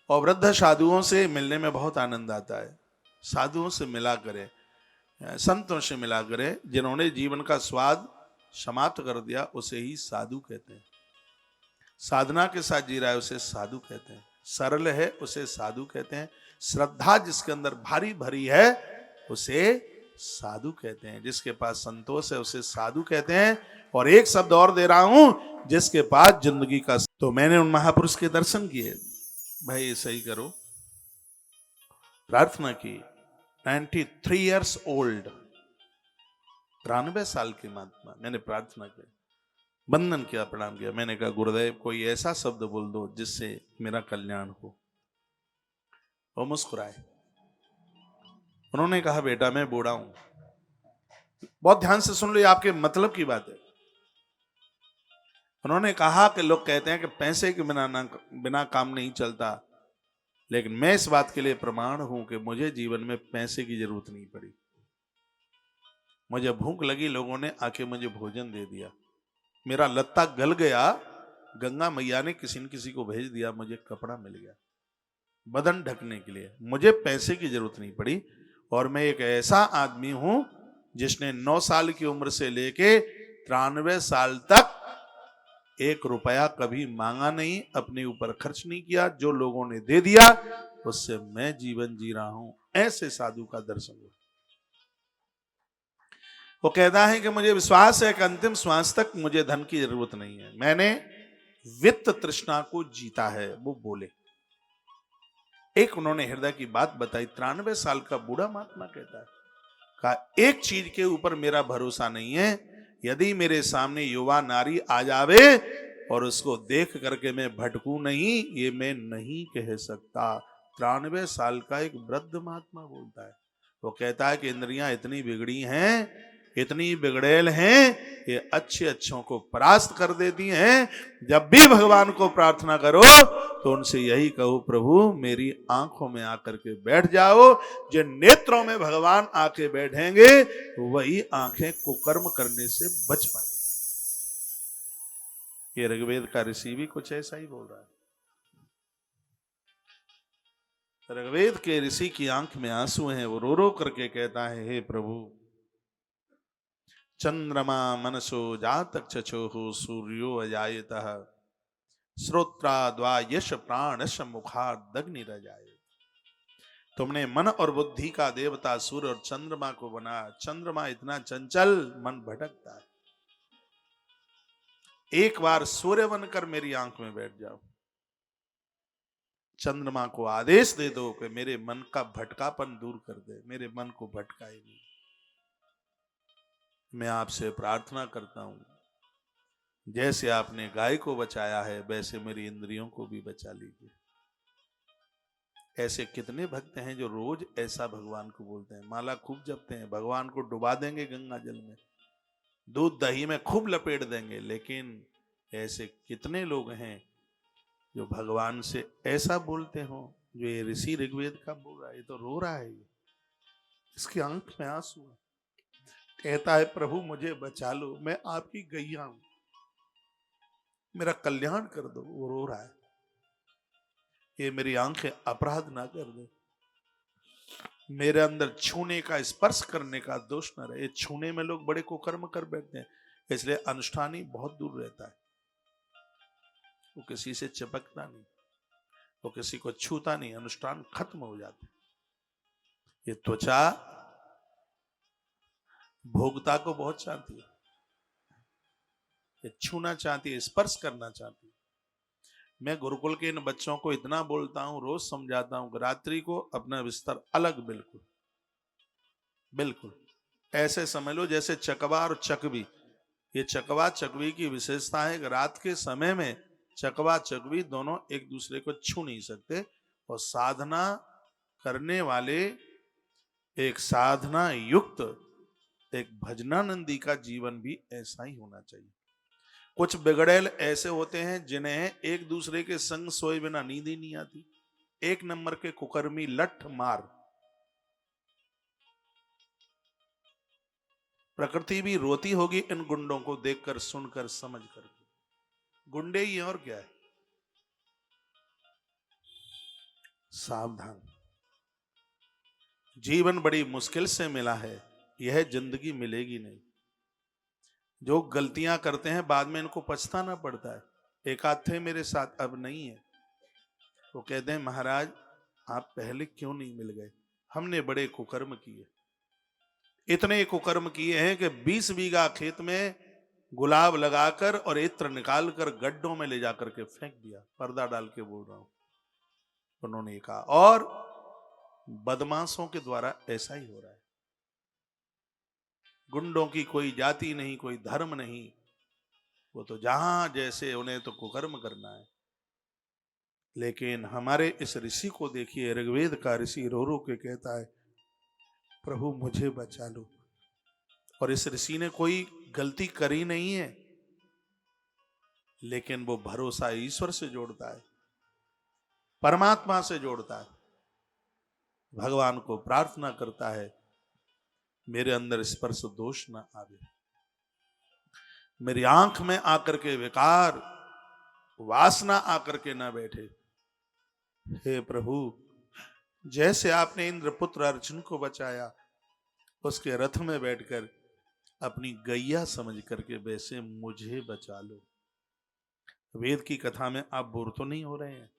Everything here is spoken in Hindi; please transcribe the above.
और वृद्ध साधुओं से मिलने में बहुत आनंद आता है। साधुओं से मिला करें, संतों से मिला करें। जिन्होंने जीवन का स्वाद समाप्त कर दिया उसे ही साधु कहते हैं। साधना के साथ जी रहा है उसे साधु कहते हैं। सरल है उसे साधु कहते हैं। श्रद्धा जिसके अंदर भारी भरी है उसे साधु कहते हैं। जिसके पास संतोष है उसे साधु कहते हैं। और एक शब्द और दे रहा हूं, जिसके पास जिंदगी का। तो मैंने उन महापुरुष के दर्शन किए, भाई ये सही करो, प्रार्थना की। 93 ईयर्स ओल्ड, 93 साल के महात्मा, मैंने प्रार्थना की, बंदन किया, प्रणाम किया। मैंने कहा गुरुदेव कोई ऐसा शब्द बोल दो जिससे मेरा कल्याण हो। वो मुस्कुराए। उन्होंने कहा बेटा मैं बूढ़ा हूं, बहुत ध्यान से सुन लो, ये आपके मतलब की बात है। उन्होंने कहा कि लोग कहते हैं कि पैसे के बिना काम नहीं चलता, लेकिन मैं इस बात के लिए प्रमाण हूं कि मुझे जीवन में पैसे की जरूरत नहीं पड़ी। मुझे भूख लगी, लोगों ने आके मुझे भोजन दे दिया। मेरा लत्ता गल गया, गंगा मैया ने किसी न किसी को भेज दिया, मुझे कपड़ा मिल गया बदन ढकने के लिए। मुझे पैसे की जरूरत नहीं पड़ी। और मैं एक ऐसा आदमी हूं जिसने 9 साल की उम्र से लेके 93 साल तक 1 रुपया कभी मांगा नहीं, अपने ऊपर खर्च नहीं किया। जो लोगों ने दे दिया उससे मैं जीवन जी रहा हूं। ऐसे साधु का दर्शन हुआ। वो कहता है कि मुझे विश्वास है कि अंतिम श्वास तक मुझे धन की जरूरत नहीं है। मैंने वित्त तृष्णा को जीता है, वो बोले। एक उन्होंने हृदय की बात बताई। 93 साल का बूढ़ा महात्मा कहता है, कहा एक चीज के ऊपर मेरा भरोसा नहीं है, यदि मेरे सामने युवा नारी आ जावे और उसको देख करके मैं भटकूं नहीं, ये मैं नहीं कह सकता। 93 साल का एक वृद्ध महात्मा बोलता है। वो कहता है कि इंद्रियां इतनी बिगड़ी हैं, इतनी बिगड़ेल हैं, ये अच्छे अच्छों को परास्त कर देती हैं। जब भी भगवान को प्रार्थना करो तो उनसे यही कहो, प्रभु मेरी आंखों में आकर के बैठ जाओ। जिन नेत्रों में भगवान आके बैठेंगे वही आंखें कुकर्म करने से बच पाएंगी। ये ऋग्वेद का ऋषि भी कुछ ऐसा ही बोल रहा है। ऋग्वेद के ऋषि की आंख में आंसू हैं। वो रो रो करके कहता है, हे प्रभु, चंद्रमा मनसो जातक चक्षुः सूर्यो अजायतः श्रोत्राद्वा यश प्राणश मुखादग्निरजायत। तुमने मन और बुद्धि का देवता सूर्य और चंद्रमा को बनाया। चंद्रमा इतना चंचल, मन भटकता है। एक बार सूर्य बनकर मेरी आंख में बैठ जाओ। चंद्रमा को आदेश दे दो कि मेरे मन का भटकापन दूर कर दे, मेरे मन को भटकाए नहीं। मैं आपसे प्रार्थना करता हूं, जैसे आपने गाय को बचाया है वैसे मेरी इंद्रियों को भी बचा लीजिए। ऐसे कितने भक्त हैं जो रोज ऐसा भगवान को बोलते हैं, माला खूब जपते हैं, भगवान को डुबा देंगे गंगा जल में, दूध दही में खूब लपेट देंगे, लेकिन ऐसे कितने लोग हैं जो भगवान से ऐसा बोलते हो जो ये ऋषि ऋग्वेद का बोल रहा है। ये तो रो रहा है, ये इसकी आंख में आंसू है। कहता है प्रभु मुझे बचा लो, मैं आपकी गैया हूं, मेरा कल्याण कर दो। वो रो रहा है, ये मेरी आंखें अपराध ना कर दे, मेरे अंदर छूने का, स्पर्श करने का दोष न रहे। छूने में लोग बड़े कुकर्म कर बैठते हैं, इसलिए अनुष्ठानी बहुत दूर रहता है। वो किसी से चिपकता नहीं, वो किसी को छूता नहीं, अनुष्ठान खत्म हो जाते। ये त्वचा भोगता को बहुत चाहती है, ये छूना चाहती है, स्पर्श करना चाहती है। मैं गुरुकुल के इन बच्चों को इतना बोलता हूं, रोज समझाता हूं कि रात्रि को अपना बिस्तर अलग, बिल्कुल बिल्कुल ऐसे समझ लो जैसे चकवा और चकवी। ये चकवा चकवी की विशेषता है कि रात के समय में चकवा चकवी दोनों एक दूसरे को छू नहीं सकते। और साधना करने वाले, एक साधना युक्त एक भजनानंदी का जीवन भी ऐसा ही होना चाहिए। कुछ बिगड़ेल ऐसे होते हैं जिन्हें एक दूसरे के संग सोए बिना नींद ही नहीं आती। 1 नंबर के कुकर्मी, लठ मार। प्रकृति भी रोती होगी इन गुंडों को देखकर, सुनकर, समझकर। गुंडे ही और क्या है। सावधान। जीवन बड़ी मुश्किल से मिला है, यह जिंदगी मिलेगी नहीं। जो गलतियां करते हैं बाद में इनको पछताना पड़ता है। एक आध थे मेरे साथ, अब नहीं है। वो कहते हैं महाराज आप पहले क्यों नहीं मिल गए, हमने बड़े कुकर्म किए। इतने कुकर्म किए हैं कि 20 बीघा खेत में गुलाब लगाकर और इत्र निकालकर गड्ढों में ले जाकर के फेंक दिया। पर्दा डाल के बोल रहा हूं, उन्होंने कहा। और बदमाशों के द्वारा ऐसा ही हो रहा है। गुंडों की कोई जाति नहीं, कोई धर्म नहीं, वो तो जहां जैसे उन्हें तो कुकर्म करना है। लेकिन हमारे इस ऋषि को देखिए, ऋग्वेद का ऋषि रो रो के कहता है प्रभु मुझे बचा लो। और इस ऋषि ने कोई गलती करी नहीं है, लेकिन वो भरोसा ईश्वर से जोड़ता है, परमात्मा से जोड़ता है, भगवान को प्रार्थना करता है मेरे अंदर स्पर्श दोष ना आवे, मेरी आंख में आकर के विकार वासना आकर के ना बैठे। हे प्रभु, जैसे आपने इंद्रपुत्र अर्जुन को बचाया उसके रथ में बैठकर अपनी गैया समझ करके, वैसे मुझे बचा लो। वेद की कथा में आप बोर तो नहीं हो रहे हैं?